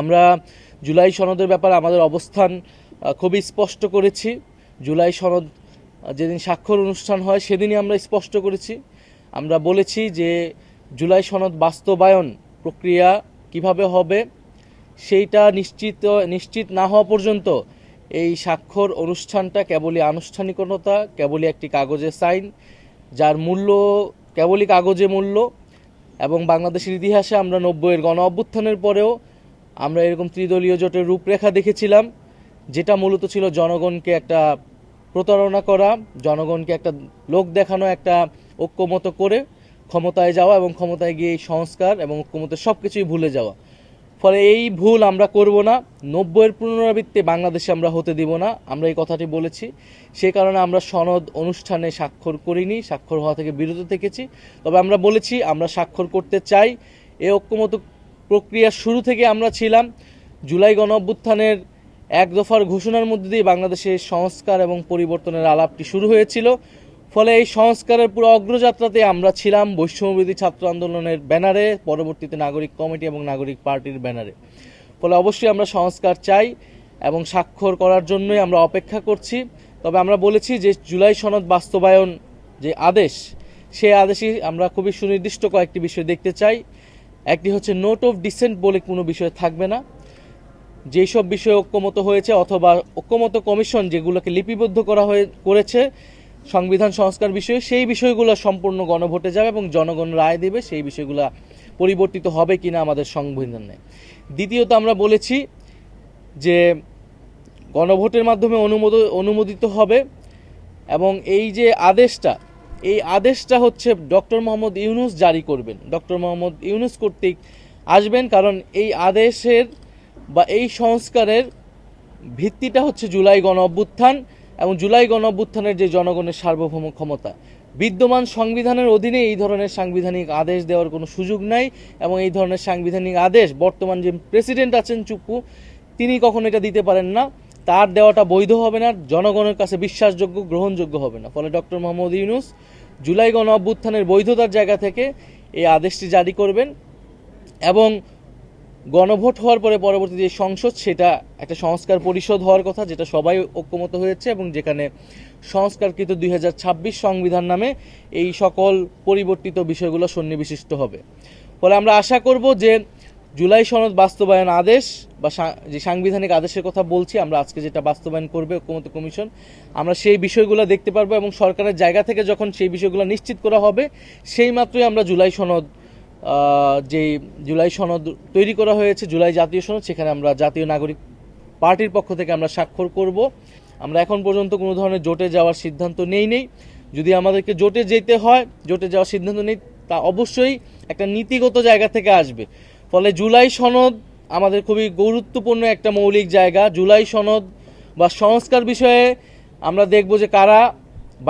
আমরা জুলাই সনদের ব্যাপারে আমাদের অবস্থান খুবই স্পষ্ট করেছি। জুলাই সনদ যেদিন স্বাক্ষর অনুষ্ঠান হয় সেদিনই আমরা স্পষ্ট করেছি। আমরা বলেছি যে জুলাই সনদ বাস্তবায়ন প্রক্রিয়া কিভাবে হবে সেইটা নিশ্চিত না হওয়া পর্যন্ত এই স্বাক্ষর অনুষ্ঠানটা কেবলই আনুষ্ঠানিকতা, কেবলই একটি কাগজে সাইন, যার মূল্য কেবলই কাগজে মূল্য। এবং বাংলাদেশের ইতিহাসে আমরা 90-এর গণ অভ্যুত্থানের পরেও আমরা এরকম ত্রিদলীয় জোটের রূপরেখা দেখেছিলাম, যেটা মূলত ছিল জনগণকে একটা প্রতারণা করা, জনগণকে একটা লোক দেখানো, একটা ঐক্যমত করে ক্ষমতায় যাওয়া এবং ক্ষমতায় গিয়ে এই সংস্কার এবং ঐক্যমতের সব কিছুই ভুলে যাওয়া। ফলে এই ভুল আমরা করব না, 90-এর পুনরাবৃত্তি বাংলাদেশে আমরা হতে দিব না, আমরা এই কথাটি বলেছি। সে কারণে আমরা সনদ অনুষ্ঠানে স্বাক্ষর করিনি, স্বাক্ষর হওয়া থেকে বিরত থেকেছি। তবে আমরা বলেছি আমরা স্বাক্ষর করতে চাই। এই ঐক্যমত প্রক্রিয়ার শুরু থেকে আমরা ছিলাম। জুলাই গণ অভ্যুত্থানের এক দফার ঘোষণার মধ্যে দিয়ে বাংলাদেশে সংস্কার এবং পরিবর্তনের আলাপটি শুরু হয়েছিল। ফলে এই সংস্কারের পুরো অগ্রযাত্রাতে আমরা ছিলাম বৈষম্যবিরোধী ছাত্র আন্দোলনের ব্যানারে, পরবর্তীতে নাগরিক কমিটি এবং নাগরিক পার্টির ব্যানারে। ফলে অবশ্যই আমরা সংস্কার চাই এবং স্বাক্ষর করার জন্যই আমরা অপেক্ষা করছি। তবে আমরা বলেছি যে জুলাই সনদ বাস্তবায়ন যে আদেশ, সেই আদেশই আমরা খুবই সুনির্দিষ্ট কয়েকটি বিষয় দেখতে চাই। একটি হচ্ছে নোট অফ ডিসেন্ট বলে কোনো বিষয় থাকবে না। যেই সব বিষয়ে ঐক্যমত হয়েছে অথবা ঐক্যমত কমিশন যেগুলোকে লিপিবদ্ধ করেছে সংবিধান সংস্কার বিষয়ে, সেই বিষয়গুলো সম্পূর্ণ গণভোটে যাবে এবং জনগণ রায় দেবে সেই বিষয়গুলো পরিবর্তিত হবে কিনা আমাদের সংবিধানে। দ্বিতীয়ত আমরা বলেছি যে গণভোটের মাধ্যমে অনুমোদিত হবে এবং এই যে এই আদেশটা হচ্ছে ডক্টর মোহাম্মদ ইউনূস জারি করবেন, ডক্টর মোহাম্মদ ইউনূস কর্তৃক আসবেন। কারণ এই আদেশের বা এই সংস্কারের ভিত্তিটা হচ্ছে জুলাই গণ অভ্যুত্থান এবং জুলাই গণ অভ্যুত্থানের যে জনগণের সার্বভৌম ক্ষমতা। বিদ্যমান সংবিধানের অধীনে এই ধরনের সাংবিধানিক আদেশ দেওয়ার কোনো সুযোগ নাই এবং এই ধরনের সাংবিধানিক আদেশ বর্তমান যে প্রেসিডেন্ট আছেন চুপ্পু, তিনি কখনো এটা দিতে পারেন না। তার দেওয়াটা বৈধ হবে না, জনগণের কাছে বিশ্বাসযোগ্য, গ্রহণযোগ্য হবে না। ফলে ডক্টর মোহাম্মদ ইউনূস জুলাই গণ অভ্যুত্থানের বৈধতার জায়গা থেকে এই আদেশটি জারি করবেন এবং গণভোট হওয়ার পরে পরবর্তী যে সংসদ, সেটা একটা সংস্কার পরিষদ হওয়ার কথা, যেটা সবাই ঐক্যমত হয়েছে এবং যেখানে সংস্কারকৃত 2026 সংবিধান নামে এই সকল পরিবর্তিত বিষয়গুলো সন্নিবিষ্ট হবে। ফলে আমরা আশা করব যে জুলাই সনদ বাস্তবায়ন আদেশ বা যে সাংবিধানিক আদেশের কথা বলছি আমরা আজকে, যেটা বাস্তবায়ন করবে ঐক্যমত কমিশন, আমরা সেই বিষয়গুলো দেখতে পারবো এবং সরকারের জায়গা থেকে যখন সেই বিষয়গুলো নিশ্চিত করা হবে সেই মাত্রই আমরা জুলাই সনদ তৈরি করা হয়েছে, জুলাই জাতীয় সনদ, সেখানে আমরা জাতীয় নাগরিক পার্টির পক্ষ থেকে আমরা স্বাক্ষর করব। আমরা এখন পর্যন্ত কোনো ধরনের জোটে যাওয়ার সিদ্ধান্ত নেই। যদি আমাদেরকে জোটে যেতে হয়, জোটে যাওয়ার সিদ্ধান্ত নেই, তা অবশ্যই একটা নীতিগত জায়গা থেকে আসবে। ফলে জুলাই সনদ আমাদের খুবই গুরুত্বপূর্ণ একটা মৌলিক জায়গা। জুলাই সনদ বা সংস্কার বিষয়ে আমরা দেখব যে কারা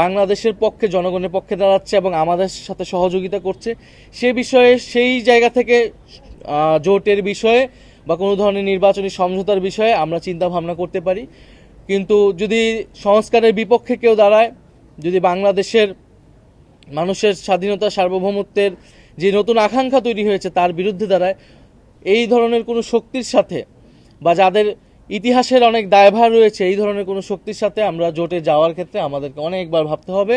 বাংলাদেশের পক্ষে, জনগণের পক্ষে দাঁড়াচ্ছে এবং আমাদের সাথে সহযোগিতা করছে। সে বিষয়ে, সেই জায়গা থেকে জোটের বিষয়ে বা কোনো ধরনের নির্বাচনী সমঝোতার বিষয়ে আমরা চিন্তা ভাবনা করতে পারি। কিন্তু যদি সংস্কারের বিপক্ষে কেউ দাঁড়ায়, যদি বাংলাদেশের মানুষের স্বাধীনতা, সার্বভৌমত্বের যে নতুন আকাঙ্ক্ষা তৈরি হয়েছে তার বিরুদ্ধে দাঁড়ায়, এই ধরনের কোনো শক্তির সাথে বা যাদের ইতিহাসের অনেক দায়ভার রয়েছে, এই ধরনের কোনো শক্তির সাথে আমরা জোটে যাওয়ার ক্ষেত্রে আমাদেরকে অনেকবার ভাবতে হবে।